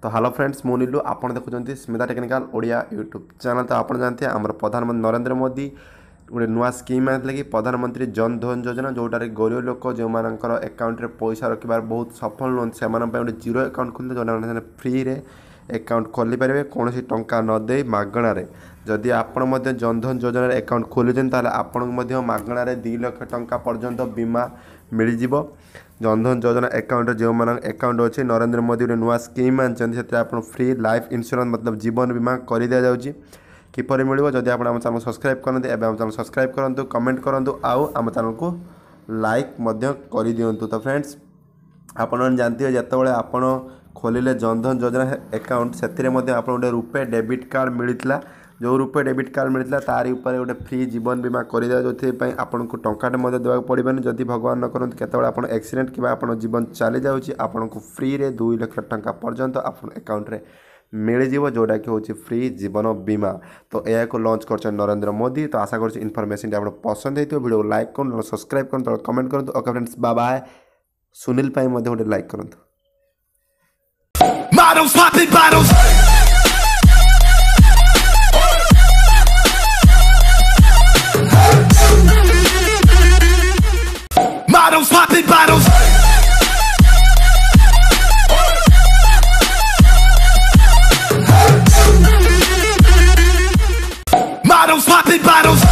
तो hello friends मु नीलू आपन देखुं Smita technical Odia YouTube channel. तो आप जानते हैं आम प्रधानमंत्री नरेंद्र मोदी गोटे नुआ स्कीम आते कि प्रधानमंत्री जन धन योजना जोटार गरीब लोक जो अकाउंट पैसा रखार बहुत सफल नुहत से गोटे जीरो अकाउंट खोलते जो फ्री रे अकाउंट खोली पारे कौन टंका नदे मागणारे। जदि आपण जन धन योजना अकाउंट खोलुन आपन मागणारे 2 लाख टंका पर्यंत बीमा मिल जाव। जन धन योजना अकाउंट जो अकाउंट अच्छे नरेंद्र मोदी गोटे नुआ स्कीम आनी फ्री लाइफ इंश्योरेंस मतलब जीवन बीमा कर दि जाऊँगी। किपर मिल जदि आप चैनल सब्सक्राइब करते एवं चैनल सब्सक्राइब करूँ कमेंट करूँ आम चैनल को लाइक कर दिंतु। तो फ्रेंड्स आप जानते हैं जिते आपण खोलिले जन धन योजना अकाउंट से गोटे रुपे डेबिट कार्ड मिलता जो रुपे डेबिट कार्ड मिलता तारी ऊपर गोटे फ्री जीवन बीमा कर दिया जो आपन को टंकाटे देवा पड़े जदि भगवान न करते केतबेले आपन एक्सीडेंट कि आपन जीवन चली जाऊँगी आपन को फ्री रे 2 लाख टंका पर्यंत आपन अकाउंट रे मिल जीव जोटा कि हूँ फ्री जीवन बीमा। तो यह को लॉन्च कर नरेंद्र मोदी। तो आशा कर इनफॉरमेशन आप पसंद है वीडियो लाइक करूँ सब्सक्राइब करूँ कमेंट करूँ। Okay friends bye bye. Sunil पाई गोटे लाइक करूँ। Models popping bottles. Models popping bottles. Models popping bottles.